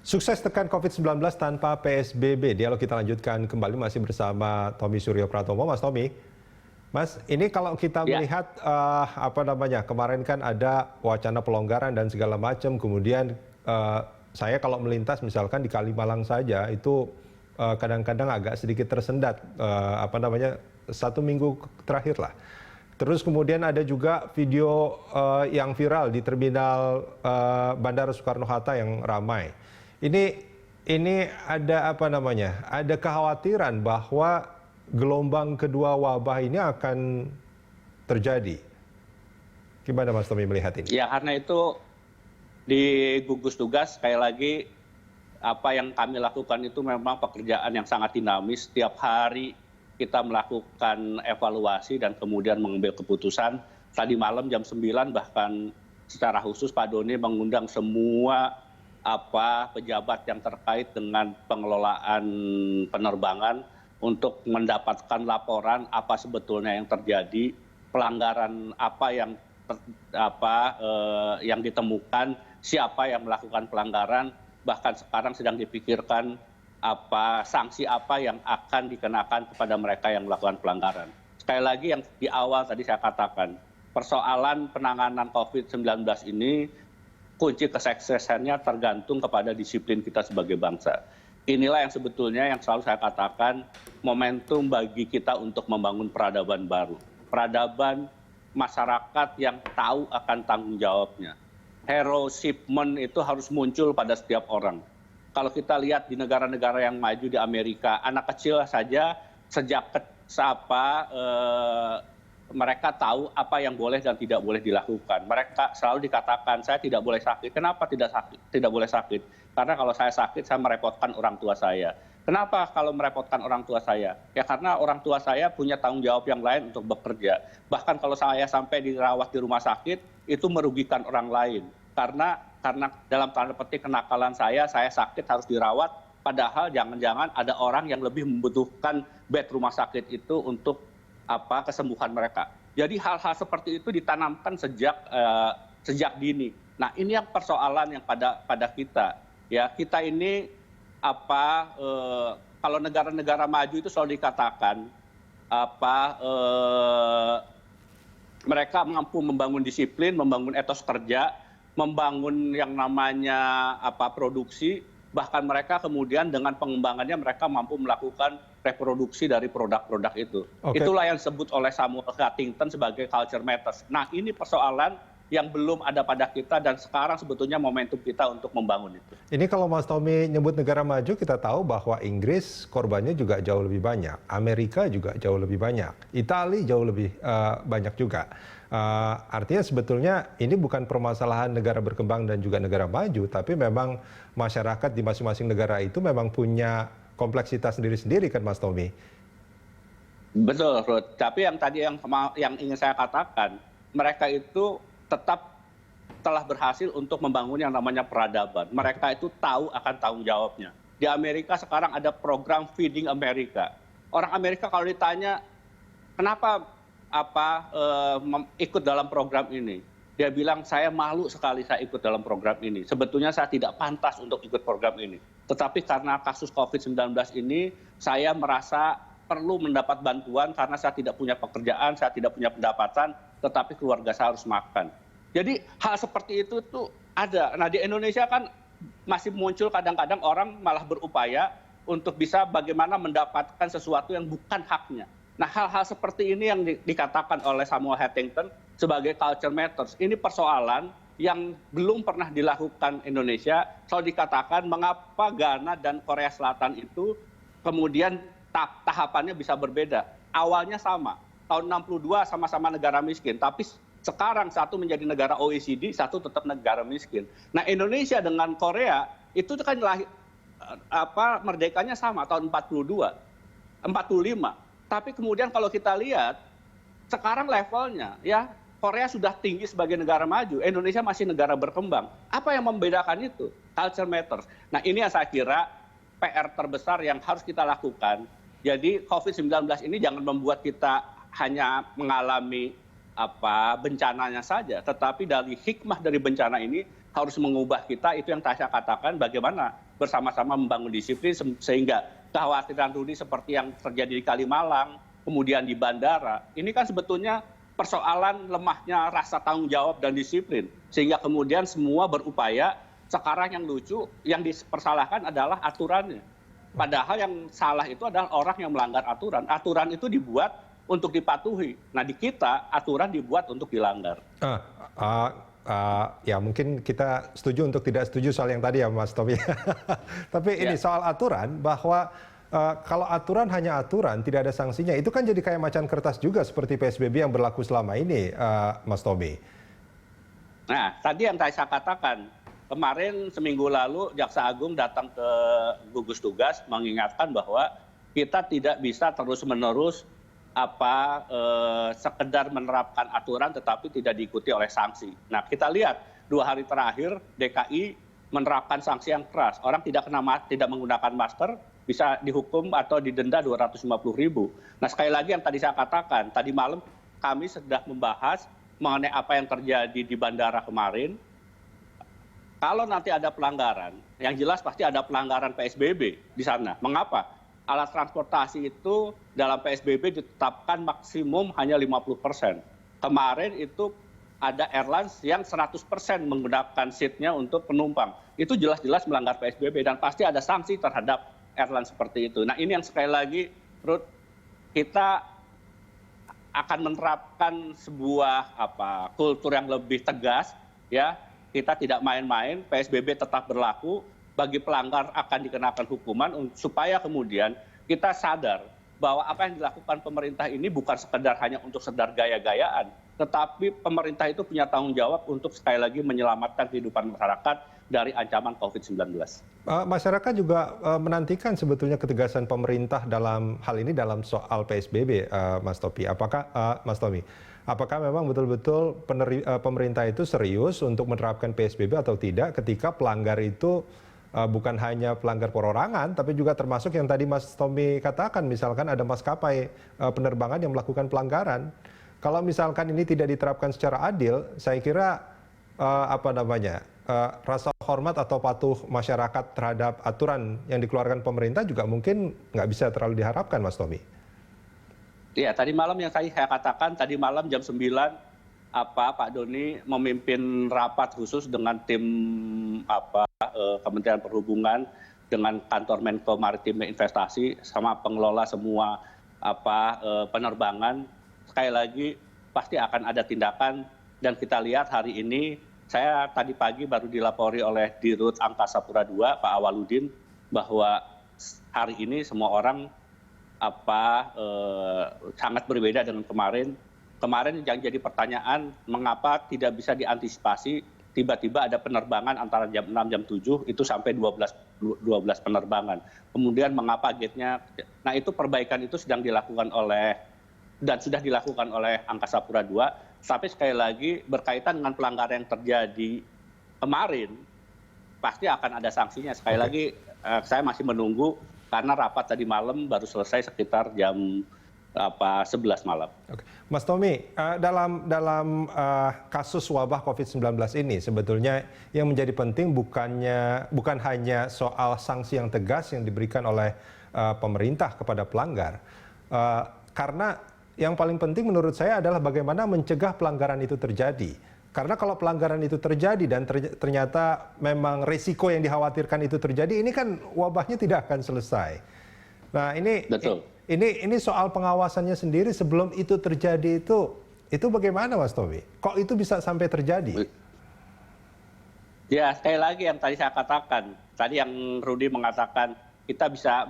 Sukses tekan COVID-19 tanpa PSBB. Dialog kita lanjutkan kembali masih bersama Tommy Suryo Pratomo. Mas Tommy, Mas, ini kalau kita melihat kemarin kan ada wacana pelonggaran dan segala macam. Kemudian saya kalau melintas misalkan di Kalimalang saja itu kadang-kadang agak sedikit tersendat. Satu minggu terakhir lah. Terus kemudian ada juga video yang viral di terminal Bandara Soekarno-Hatta yang ramai. Ini ada ada kekhawatiran bahwa gelombang kedua wabah ini akan terjadi. Gimana Mas Tommy melihat ini? Ya, karena itu di gugus tugas sekali lagi apa yang kami lakukan itu memang pekerjaan yang sangat dinamis. Setiap hari kita melakukan evaluasi dan kemudian mengambil keputusan. Tadi malam jam 9 bahkan secara khusus Pak Doni mengundang semua pejabat yang terkait dengan pengelolaan penerbangan untuk mendapatkan laporan apa sebetulnya yang terjadi, pelanggaran apa yang ditemukan, siapa yang melakukan pelanggaran, bahkan sekarang sedang dipikirkan sanksi apa yang akan dikenakan kepada mereka yang melakukan pelanggaran. Sekali lagi yang di awal tadi saya katakan, persoalan penanganan COVID-19 ini kunci kesuksesannya tergantung kepada disiplin kita sebagai bangsa. Inilah yang sebetulnya yang selalu saya katakan momentum bagi kita untuk membangun peradaban baru. Peradaban masyarakat yang tahu akan tanggung jawabnya. Hero shipment itu harus muncul pada setiap orang. Kalau kita lihat di negara-negara yang maju di Amerika, anak kecil saja sejak mereka tahu apa yang boleh dan tidak boleh dilakukan. Mereka selalu dikatakan, saya tidak boleh sakit. Kenapa tidak boleh sakit? Karena kalau saya sakit, saya merepotkan orang tua saya. Kenapa kalau merepotkan orang tua saya? Ya karena orang tua saya punya tanggung jawab yang lain untuk bekerja. Bahkan kalau saya sampai dirawat di rumah sakit, itu merugikan orang lain. Karena dalam tanda petik kenakalan saya sakit harus dirawat. Padahal jangan-jangan ada orang yang lebih membutuhkan bed rumah sakit itu untuk kesembuhan mereka. Jadi hal-hal seperti itu ditanamkan sejak dini. Nah, ini yang persoalan yang pada kita. Ya, kita ini kalau negara-negara maju itu selalu dikatakan mereka mampu membangun disiplin, membangun etos kerja, membangun yang namanya produksi, bahkan mereka kemudian dengan pengembangannya mereka mampu melakukan reproduksi dari produk-produk itu. Itulah yang disebut oleh Samuel Huntington sebagai culture matters. Nah, ini persoalan yang belum ada pada kita dan sekarang sebetulnya momentum kita untuk membangun itu. Ini kalau Mas Tommy nyebut negara maju, kita tahu bahwa Inggris korbannya juga jauh lebih banyak, Amerika juga jauh lebih banyak, Italia jauh lebih banyak juga. Artinya sebetulnya ini bukan permasalahan negara berkembang dan juga negara maju, tapi memang masyarakat di masing-masing negara itu memang punya kompleksitas sendiri-sendiri kan Mas Tommy? Betul, Ruth. Tapi yang tadi yang ingin saya katakan, mereka itu tetap telah berhasil untuk membangun yang namanya peradaban. Mereka itu tahu akan tanggung jawabnya. Di Amerika sekarang ada program Feeding America. Orang Amerika kalau ditanya, kenapa ikut dalam program ini? Dia bilang, saya malu sekali saya ikut dalam program ini. Sebetulnya saya tidak pantas untuk ikut program ini. Tetapi karena kasus COVID-19 ini, saya merasa perlu mendapat bantuan karena saya tidak punya pekerjaan, saya tidak punya pendapatan, tetapi keluarga saya harus makan. Jadi hal seperti itu tuh ada. Nah di Indonesia kan masih muncul kadang-kadang orang malah berupaya untuk bisa bagaimana mendapatkan sesuatu yang bukan haknya. Nah hal-hal seperti ini yang dikatakan oleh Samuel Huntington sebagai culture matters. Ini persoalan yang belum pernah dilakukan Indonesia. Selalu dikatakan mengapa Ghana dan Korea Selatan itu kemudian tahapannya bisa berbeda. Awalnya sama, tahun 62 sama-sama negara miskin, tapi sekarang satu menjadi negara OECD, satu tetap negara miskin. Nah Indonesia dengan Korea itu kan merdekanya sama tahun 45. Tapi kemudian kalau kita lihat sekarang levelnya ya Korea sudah tinggi sebagai negara maju, Indonesia masih negara berkembang. Apa yang membedakan itu? Culture matters. Nah ini yang saya kira PR terbesar yang harus kita lakukan. Jadi COVID-19 ini jangan membuat kita hanya mengalami bencananya saja, tetapi dari hikmah dari bencana ini harus mengubah kita. Itu yang saya katakan, bagaimana bersama-sama membangun disiplin sehingga kekhawatiran Rudi seperti yang terjadi di Kalimalang, kemudian di bandara, ini kan sebetulnya persoalan lemahnya rasa tanggung jawab dan disiplin, sehingga kemudian semua berupaya. Sekarang yang lucu, yang dipersalahkan adalah aturannya. Padahal yang salah itu adalah orang yang melanggar aturan. Aturan itu dibuat untuk dipatuhi. Nah, di kita aturan dibuat untuk dilanggar. Ya mungkin kita setuju untuk tidak setuju soal yang tadi ya Mas Tommy. Tapi ini soal aturan, bahwa kalau aturan hanya aturan, tidak ada sanksinya, itu kan jadi kayak macan kertas juga seperti PSBB yang berlaku selama ini, Mas Tommy. Nah, tadi yang saya katakan, kemarin seminggu lalu Jaksa Agung datang ke gugus tugas mengingatkan bahwa kita tidak bisa terus-menerus sekedar menerapkan aturan tetapi tidak diikuti oleh sanksi. Nah, kita lihat 2 hari terakhir DKI menerapkan sanksi yang keras. Orang tidak menggunakan masker bisa dihukum atau didenda 250.000. Nah, sekali lagi yang tadi saya katakan, tadi malam kami sedang membahas mengenai apa yang terjadi di bandara kemarin. Kalau nanti ada pelanggaran, yang jelas pasti ada pelanggaran PSBB di sana. Mengapa? Alat transportasi itu dalam PSBB ditetapkan maksimum hanya 50%. Kemarin itu ada airlines yang 100% menggunakan seatnya untuk penumpang. Itu jelas-jelas melanggar PSBB dan pasti ada sanksi terhadap airline seperti itu. Nah, ini yang sekali lagi, Ruth, kita akan menerapkan sebuah kultur yang lebih tegas, ya. Kita tidak main-main, PSBB tetap berlaku. Bagi pelanggar akan dikenakan hukuman supaya kemudian kita sadar bahwa apa yang dilakukan pemerintah ini bukan sekedar hanya untuk sekedar gaya-gayaan, tetapi pemerintah itu punya tanggung jawab untuk sekali lagi menyelamatkan kehidupan masyarakat dari ancaman COVID-19. Masyarakat juga menantikan sebetulnya ketegasan pemerintah dalam hal ini dalam soal PSBB, Mas Tommy. Apakah memang betul-betul pemerintah itu serius untuk menerapkan PSBB atau tidak ketika pelanggar itu bukan hanya pelanggar perorangan, tapi juga termasuk yang tadi Mas Tommy katakan, misalkan ada maskapai penerbangan yang melakukan pelanggaran. Kalau misalkan ini tidak diterapkan secara adil, saya kira rasa hormat atau patuh masyarakat terhadap aturan yang dikeluarkan pemerintah juga mungkin nggak bisa terlalu diharapkan, Mas Tommy. Iya, tadi malam yang saya katakan, tadi malam jam 9, Pak Doni memimpin rapat khusus dengan tim Kementerian Perhubungan dengan kantor Menko Maritim dan Investasi sama pengelola semua penerbangan. Sekali lagi pasti akan ada tindakan dan kita lihat hari ini, saya tadi pagi baru dilapori oleh Dirut Angkasa Pura II Pak Awaludin bahwa hari ini semua orang sangat berbeda dengan kemarin. Kemarin yang jadi pertanyaan, mengapa tidak bisa diantisipasi tiba-tiba ada penerbangan antara jam 6 jam 7 itu sampai 12 penerbangan. Kemudian mengapa gate-nya, nah itu perbaikan itu sedang dilakukan dan sudah dilakukan oleh Angkasa Pura II. Tapi sekali lagi berkaitan dengan pelanggaran yang terjadi kemarin, pasti akan ada sanksinya. Sekali lagi saya masih menunggu karena rapat tadi malam baru selesai sekitar jam 11 malam. Oke. Mas Tommy, dalam kasus wabah COVID-19 ini sebetulnya yang menjadi penting bukan hanya soal sanksi yang tegas yang diberikan oleh pemerintah kepada pelanggar, karena yang paling penting menurut saya adalah bagaimana mencegah pelanggaran itu terjadi. Karena kalau pelanggaran itu terjadi dan ternyata memang risiko yang dikhawatirkan itu terjadi, ini kan wabahnya tidak akan selesai. Nah, ini soal pengawasannya sendiri sebelum itu terjadi itu bagaimana, Mas Tommy? Kok itu bisa sampai terjadi? Ya, sekali lagi yang tadi saya katakan, tadi yang Rudi mengatakan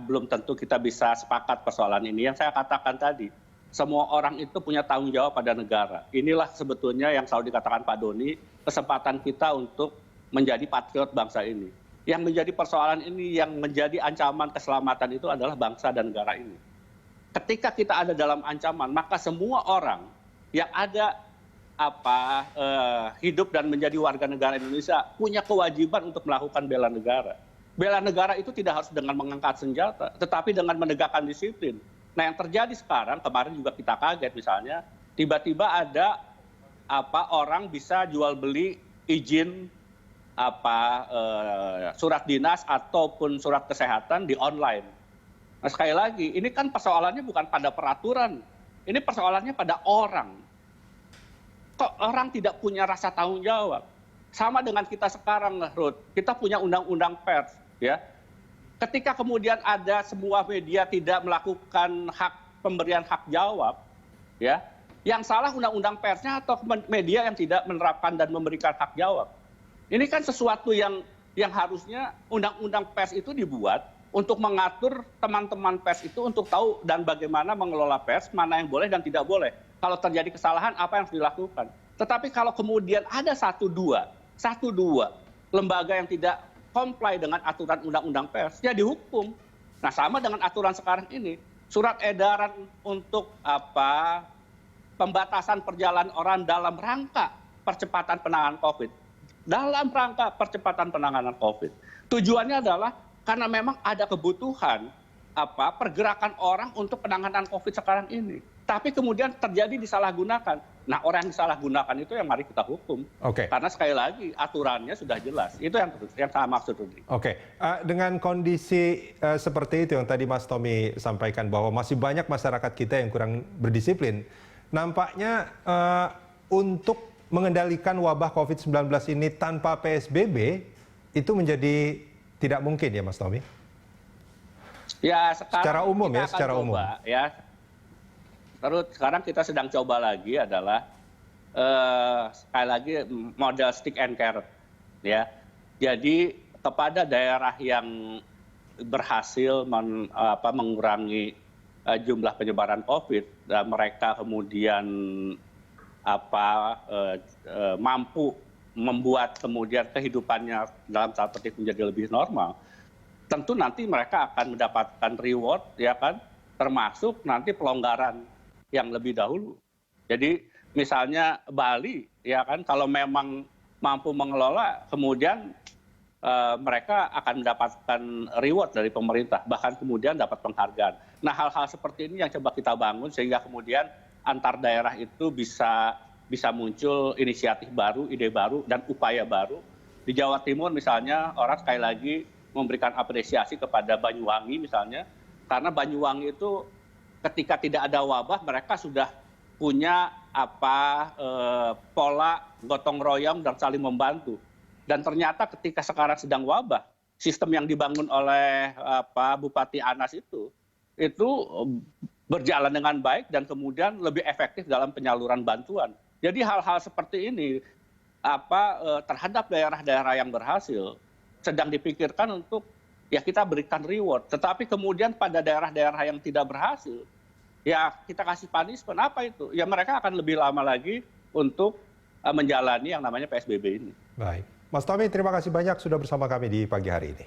belum tentu kita bisa sepakat persoalan ini. Yang saya katakan tadi, semua orang itu punya tanggung jawab pada negara. Inilah sebetulnya yang selalu dikatakan Pak Doni, kesempatan kita untuk menjadi patriot bangsa ini. Yang menjadi persoalan ini, yang menjadi ancaman keselamatan itu adalah bangsa dan negara ini. Ketika kita ada dalam ancaman, maka semua orang yang ada hidup dan menjadi warga negara Indonesia punya kewajiban untuk melakukan bela negara. Bela negara itu tidak harus dengan mengangkat senjata, tetapi dengan menegakkan disiplin. Nah, yang terjadi sekarang, kemarin juga kita kaget misalnya, tiba-tiba ada orang bisa jual beli izin surat dinas ataupun surat kesehatan di online. Nah, sekali lagi, ini kan persoalannya bukan pada peraturan, ini persoalannya pada orang. Kok orang tidak punya rasa tanggung jawab? Sama dengan kita sekarang, Ruth. Kita punya undang-undang pers, ya. Ketika kemudian ada sebuah media tidak melakukan pemberian hak jawab, ya, yang salah undang-undang persnya atau media yang tidak menerapkan dan memberikan hak jawab. Ini kan sesuatu yang harusnya undang-undang pers itu dibuat untuk mengatur teman-teman pers itu untuk tahu dan bagaimana mengelola pers, mana yang boleh dan tidak boleh. Kalau terjadi kesalahan, apa yang harus dilakukan. Tetapi kalau kemudian ada satu dua lembaga yang tidak comply dengan aturan undang-undang pers, ya dihukum. Nah, sama dengan aturan sekarang ini, surat edaran untuk pembatasan perjalanan orang dalam rangka percepatan penanganan COVID. Dalam rangka percepatan penanganan COVID. Tujuannya adalah karena memang ada kebutuhan pergerakan orang untuk penanganan COVID sekarang ini. Tapi kemudian terjadi disalahgunakan. Nah, orang yang disalahgunakan itu yang mari kita hukum. Oke. Karena sekali lagi aturannya sudah jelas. Itu yang saya maksud, Rudi. Oke. Dengan kondisi seperti itu yang tadi Mas Tommy sampaikan bahwa masih banyak masyarakat kita yang kurang berdisiplin, nampaknya untuk mengendalikan wabah COVID-19 ini tanpa PSBB itu menjadi tidak mungkin ya, Mas Tommy? Ya, sekarang secara umum. Ya. Terus sekarang kita sedang coba lagi adalah sekali lagi model stick and carrot, ya. Jadi kepada daerah yang berhasil mengurangi jumlah penyebaran COVID dan mereka kemudian mampu membuat kemudian kehidupannya dalam tanda petik menjadi lebih normal, tentu nanti mereka akan mendapatkan reward, ya kan, termasuk nanti pelonggaran yang lebih dahulu. Jadi misalnya Bali, ya kan, kalau memang mampu mengelola, kemudian mereka akan mendapatkan reward dari pemerintah, bahkan kemudian dapat penghargaan. Nah, hal-hal seperti ini yang coba kita bangun sehingga kemudian antar daerah itu bisa muncul inisiatif baru, ide baru, dan upaya baru. Di Jawa Timur misalnya, orang sekali lagi memberikan apresiasi kepada Banyuwangi misalnya, karena Banyuwangi itu ketika tidak ada wabah, mereka sudah punya pola gotong royong dan saling membantu. Dan ternyata ketika sekarang sedang wabah, sistem yang dibangun oleh Bupati Anas itu berjalan dengan baik dan kemudian lebih efektif dalam penyaluran bantuan. Jadi hal-hal seperti ini terhadap daerah-daerah yang berhasil sedang dipikirkan untuk ya kita berikan reward. Tetapi kemudian pada daerah-daerah yang tidak berhasil, ya kita kasih punishment. Apa itu? Ya mereka akan lebih lama lagi untuk menjalani yang namanya PSBB ini. Baik. Mas Tommy, terima kasih banyak sudah bersama kami di pagi hari ini.